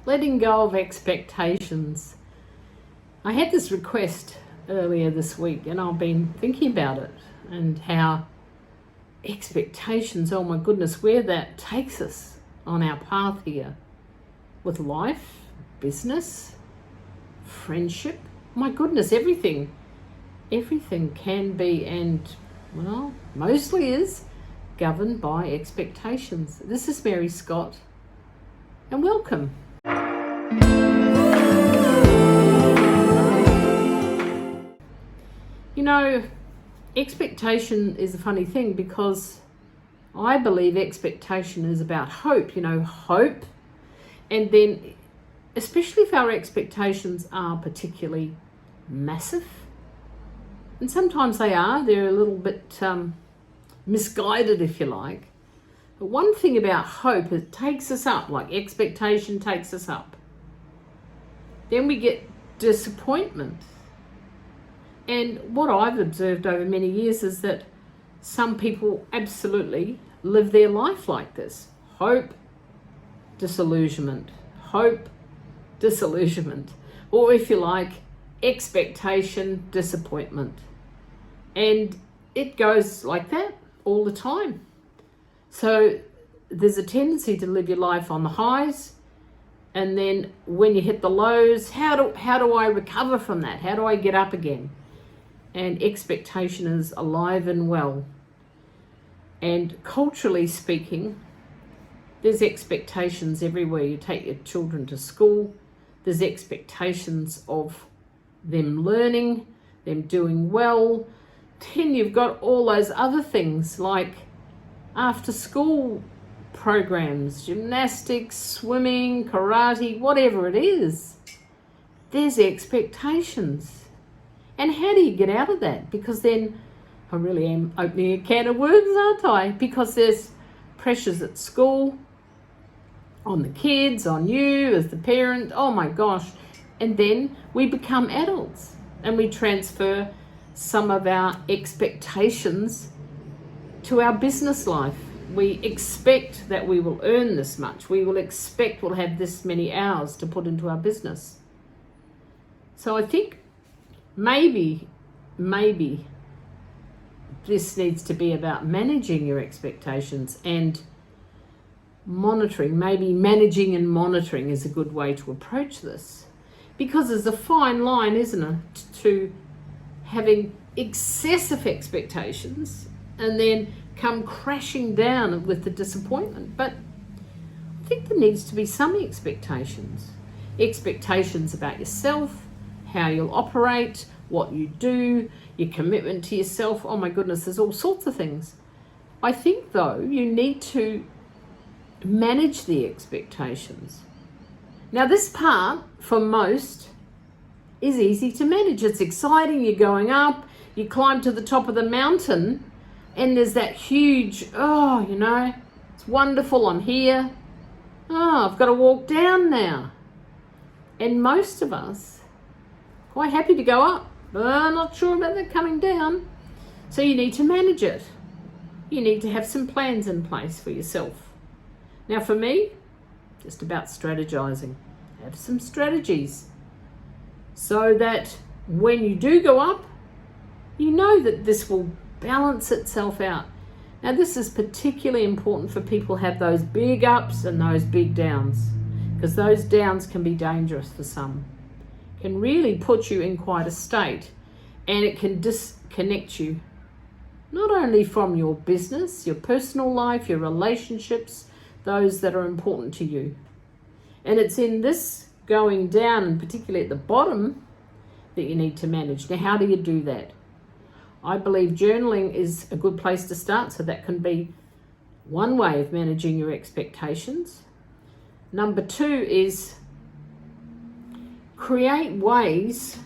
letting go of expectations. I had this request earlier this week and I've been thinking about it and how expectations, oh my goodness, where that takes us on our path here with life, business, friendship. My goodness, everything can be, and well, mostly is governed by expectations. This is Mary Scott, and welcome. You know, expectation is a funny thing because I believe expectation is about hope, hope. And then, especially if our expectations are particularly massive, and sometimes they're a little bit misguided, if you like. But one thing about hope, it takes us up, like expectation takes us up. Then we get disappointment. And what I've observed over many years is that some people absolutely live their life like this. Hope, disillusionment. Hope, disillusionment. Or if you like, expectation, disappointment. And it goes like that all the time. So there's a tendency to live your life on the highs, and then when you hit the lows, how do I recover from that? How do I get up again? And expectation is alive and well. And culturally speaking, there's expectations everywhere. You take your children to school, there's expectations of them learning, them doing well. Then you've got all those other things like after school programs, gymnastics, swimming, karate, whatever it is. There's expectations. And how do you get out of that? Because then I really am opening a can of worms, aren't I? Because there's pressures at school, on the kids, on you as the parent. Oh my gosh. And then we become adults and we transfer some of our expectations to our business life. We expect that we will earn this much. We will expect we'll have this many hours to put into our business. So I think maybe this needs to be about managing your expectations and monitoring. Maybe managing and monitoring is a good way to approach this, because there's a fine line, isn't it, to having excessive expectations and then come crashing down with the disappointment. But I think there needs to be some expectations about yourself, how you'll operate, what you do, your commitment to yourself. Oh my goodness, there's all sorts of things. I think though, you need to manage the expectations. Now this part, for most, is easy to manage. It's exciting, you're going up, you climb to the top of the mountain, and there's that huge, it's wonderful, I'm here. I've got to walk down now. And most of us quite happy to go up, but I'm not sure about that coming down. So you need to manage it. You need to have some plans in place for yourself. Now for me, just about strategizing. Have some strategies so that when you do go up, you know that this will balance itself out. Now this is particularly important for people who have those big ups and those big downs, because those downs can be dangerous for some. Can really put you in quite a state, and it can disconnect you not only from your business, your personal life, your relationships, those that are important to you. And it's in this going down, and particularly at the bottom, that you need to manage. Now, how do you do that? I believe journaling is a good place to start, so that can be one way of managing your expectations. Number two is create ways,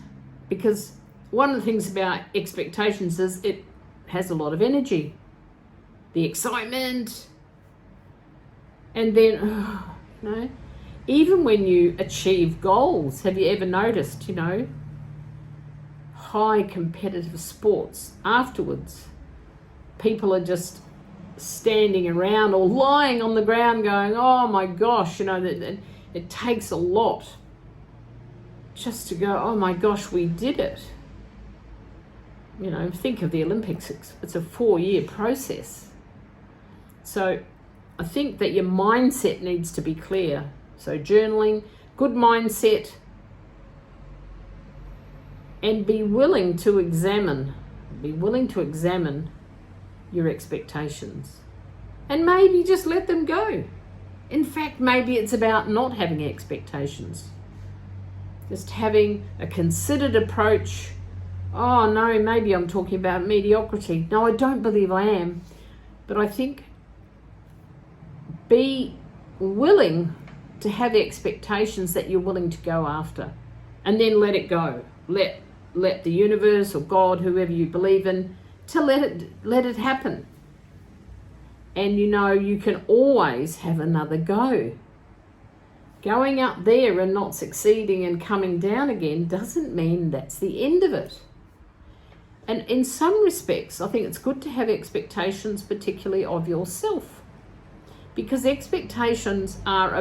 because one of the things about expectations is it has a lot of energy, the excitement, and then, even when you achieve goals, have you ever noticed, high competitive sports afterwards, people are just standing around or lying on the ground going, oh my gosh, It takes a lot just to go, oh my gosh, we did it. You know, think of the Olympics. It's a 4-year process. So I think that your mindset needs to be clear. So journaling, good mindset, and be willing to examine your expectations. And maybe just let them go. In fact, maybe it's about not having expectations. Just having a considered approach. Oh no, maybe I'm talking about mediocrity. No, I don't believe I am. But I think be willing to have expectations that you're willing to go after, and then let it go. Let the universe or God, whoever you believe in, to let it happen. And you know, you can always have another go. Going up there and not succeeding and coming down again doesn't mean that's the end of it. And in some respects, I think it's good to have expectations, particularly of yourself. Because expectations are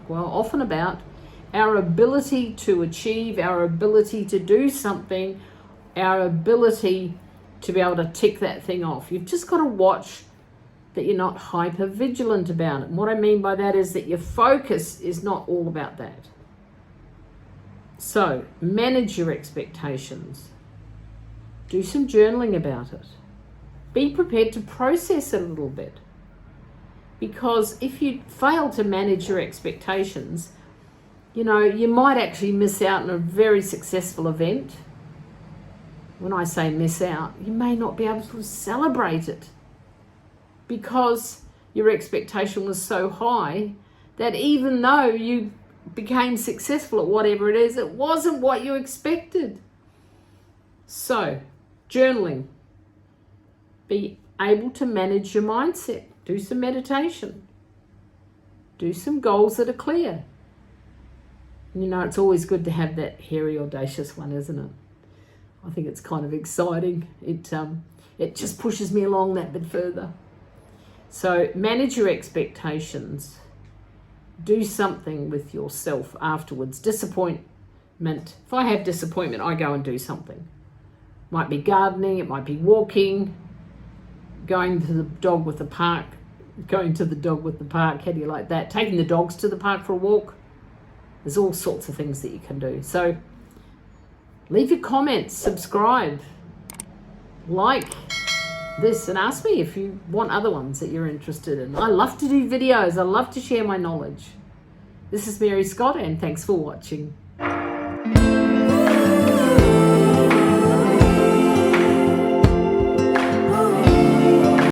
often about our ability to achieve, our ability to do something, our ability to be able to tick that thing off. You've just got to watch that you're not hyper vigilant about it. And what I mean by that is that your focus is not all about that. So manage your expectations. Do some journaling about it. Be prepared to process it a little bit. Because if you fail to manage your expectations, you know, you might actually miss out on a very successful event. When I say miss out, you may not be able to celebrate it because your expectation was so high that even though you became successful at whatever it is, it wasn't what you expected. So, journaling. Be able to manage your mindset. Do some meditation. Do some goals that are clear. You know, it's always good to have that hairy, audacious one, isn't it? I think it's kind of exciting. It just pushes me along that bit further. So manage your expectations. Do something with yourself afterwards. Disappointment. If I have disappointment, I go and do something. It might be gardening, it might be walking, going to the dog with the park. How do you like that? Taking the dogs to the park for a walk. There's all sorts of things that you can do. So leave your comments, subscribe, like this, and ask me if you want other ones that you're interested in. I love to do videos. I love to share my knowledge. This is Mary Scott, and thanks for watching.